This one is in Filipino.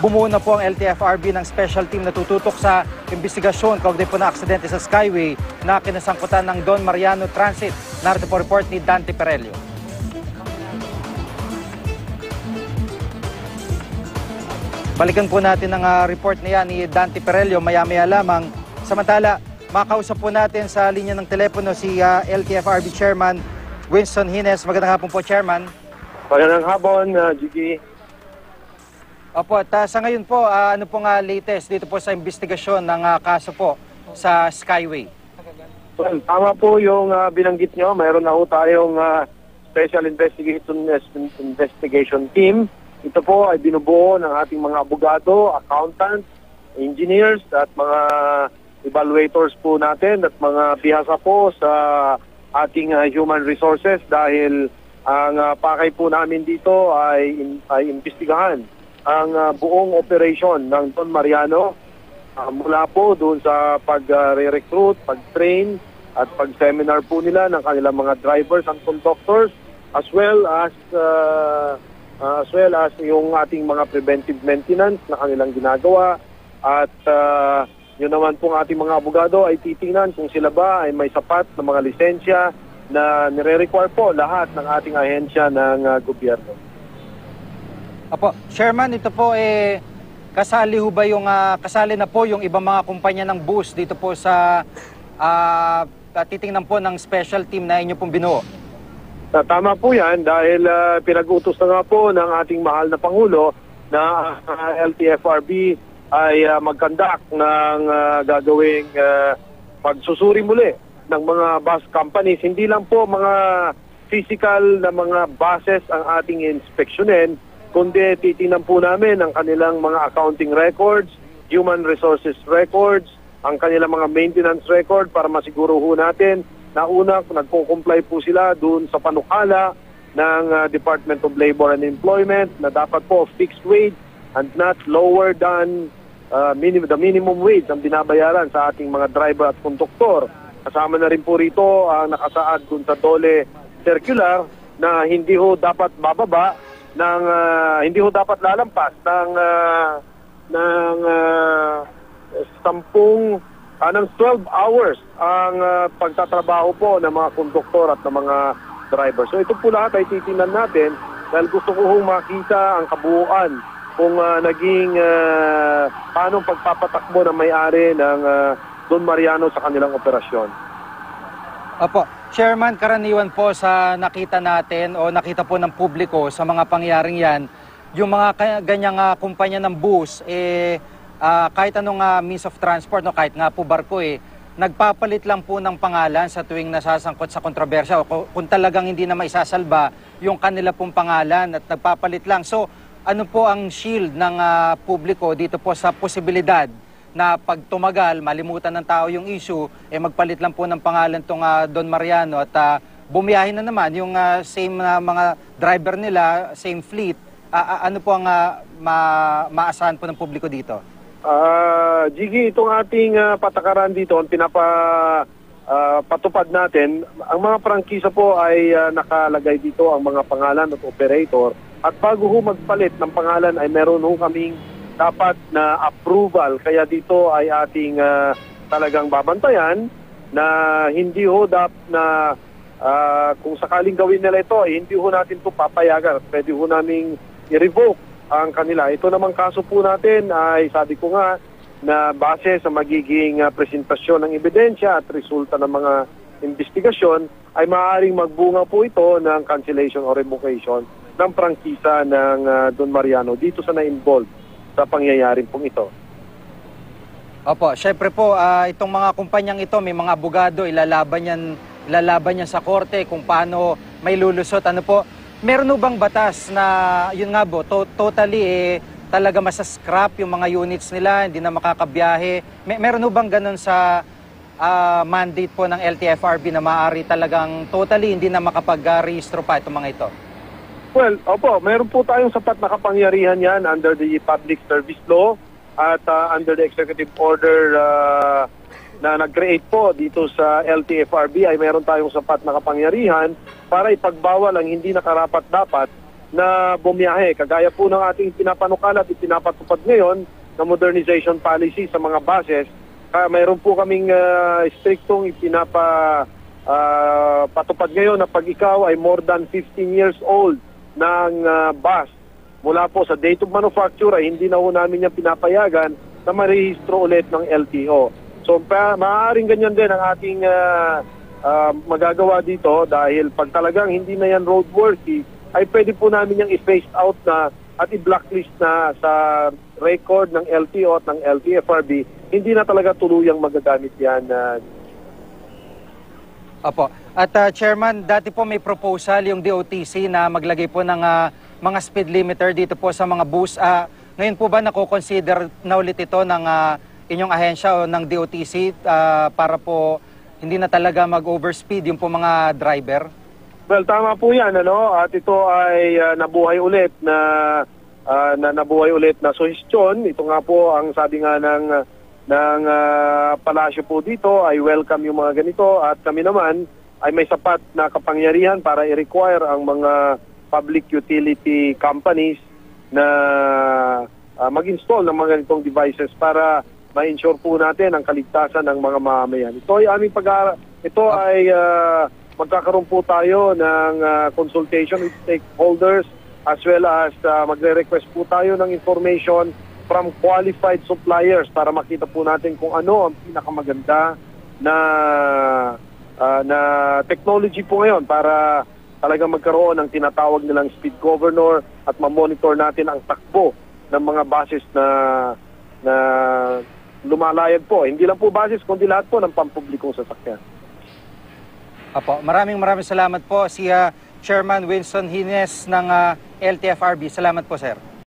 bumuo na po ang LTFRB ng special team na tututok sa investigasyon kaugnay po na aksidente sa Skyway na kinasangkutan ng Don Mariano Transit. Narito po report ni Dante Perelio. Balikan po natin ang report niya ni Dante Perelio maya-maya lamang. Samantala, makausap po natin sa linya ng telepono si LTFRB Chairman Winston Hines. Magandang hapon po, Chairman. Magandang hapon, Gigi. Opo, at sa ngayon po, ano pong latest dito po sa investigasyon ng kaso po sa Skyway? Well, tama po yung binanggit nyo. Mayroon na po tayong Special Investigation Team. Ito po ay binubuo ng ating mga abogado, accountants, engineers at mga evaluators po natin at mga bihasa po sa ating human resources dahil ang pakay po namin dito ay imbestigahan ang buong operation ng Don Mariano mula po doon sa pag-recruit, pag-train at pag-seminar po nila ng kanilang mga drivers and conductors as well as yung ating mga preventive maintenance na kanilang ginagawa at yun naman pong ating mga abogado ay titingnan kung sila ba ay may sapat na mga lisensya na nire-require po lahat ng ating ahensya ng gobyerno. Apo, Chairman, ito po kasali ho ba yung kasali na po yung ibang mga kumpanya ng bus dito po sa titingnan po ng special team na inyo pong binuo? Tama po yan dahil pinag-utos na nga po ng ating mahal na Pangulo na LTFRB ay mag-conduct ng gagawing pagsusuri muli ng mga bus companies. Hindi lang po mga physical na mga buses ang ating inspeksyonin, kundi titingnan po namin ang kanilang mga accounting records, human resources records, ang kanilang mga maintenance record para masiguro ho natin na una, nagko-comply po sila doon sa panukala ng Department of Labor and Employment na dapat po fixed wage and not lower than the minimum wage ang binabayaran sa ating mga driver at konduktor. Kasama na rin po rito ang nakasaad doon sa DOLE circular na hindi ho dapat bababa ng hindi ho dapat lalampas ng 12 hours ang pagtatrabaho po ng mga konduktor at ng mga driver. So ito po lahat ay titingnan natin dahil gusto ko hong makita ang kabuuan kung naging paano pagpapatakbo ng may-ari ng Don Mariano sa kanilang operasyon. Opo, Chairman, karaniwan po sa nakita natin o nakita po ng publiko sa mga pangyaring yan, yung mga ganyang kumpanya ng bus, kahit anong means of transport, no, kahit nga po barko, nagpapalit lang po ng pangalan sa tuwing nasasangkot sa kontrobersya o kung talagang hindi na maisasalba yung kanila pong pangalan at nagpapalit lang. So, ano po ang shield ng publiko dito po sa posibilidad na pag tumagal, malimutan ng tao yung issue, magpalit lang po ng pangalan tong Don Mariano at bumiyahin na naman yung same mga driver nila, same fleet. Ano po ang maasahan po ng publiko dito? Gigi, itong ating patakaran dito, ang patupad natin, ang mga prangkisa po ay nakalagay dito ang mga pangalan at operator at bago ho magpalit ng pangalan ay meron ho kaming dapat na approval. Kaya dito ay ating talagang babantayan na hindi ho na kung sakaling gawin nila ito, hindi ho natin ito papayagan. Pwede ho namin i-revoke ang kanila. Ito namang kaso po natin ay sabi ko nga na base sa magiging presentasyon ng ebidensya at resulta ng mga investigasyon ay maaaring magbunga po ito ng cancellation or revocation ng prangkisa ng Don Mariano dito sa na-involved sa pangyayaring pong ito. Opo, syempre po, itong mga kumpanyang ito, may mga abogado, ilalaban yan sa korte kung paano may lulusot. Ano po, meron bang batas na, yun nga po, totally talaga masascrap yung mga units nila, hindi na makakabiyahe? Meron bang ganun sa mandate po ng LTFRB na maaari talagang totally hindi na makapag-rehistro pa itong mga ito? Well, opo, meron po tayong sapat na kapangyarihan yan under the Public Service Law at under the Executive Order na nag-create po dito sa LTFRB ay meron tayong sapat na kapangyarihan para ipagbawal ang hindi nakarapat-dapat na bumiyahe. Kagaya po ng ating pinapanukala at pinapatupad ngayon na modernization policy sa mga buses, mayroon po kaming striktong patupad ngayon na pag ikaw ay more than 15 years old ng bus, mula po sa date of manufacture ay hindi na ho namin yan pinapayagan na marehistro ulit ng LTO. So maaaring ganyan din ang ating magagawa dito dahil pag talagang hindi na yan roadworthy, ay pwede po namin yung i-phase out na at i-blacklist na sa record ng LTO at ng LTFRB. Hindi na talaga tuluyang magagamit yan. Opo. At Chairman, dati po may proposal yung DOTC na maglagay po ng mga speed limiter dito po sa mga bus. Ngayon po ba nako-consider na ulit ito ng inyong ahensya o ng DOTC para po hindi na talaga mag-overspeed yung po mga driver? Well, tama po yan, ano? At ito ay nabuhay ulit na suhestyon. Ito nga po ang sabi nga ng palasyo po dito ay welcome yung mga ganito at kami naman ay may sapat na kapangyarihan para i-require ang mga public utility companies na mag-install ng mga ganitong devices para ma-ensure po natin ang kaligtasan ng mga mamamayan. Ito ay magkakaroon po tayo ng consultation with stakeholders as well as magre-request po tayo ng information from qualified suppliers para makita po natin kung ano ang pinakamaganda na technology po ngayon para talagang magkaroon ng tinatawag nilang speed governor at ma-monitor natin ang takbo ng mga buses na lumalayag po. Hindi lang po buses kundi lahat po ng pampublikong sasakyan. Apo, maraming salamat po si Chairman Wilson Hines ng LTFRB. Salamat po, sir.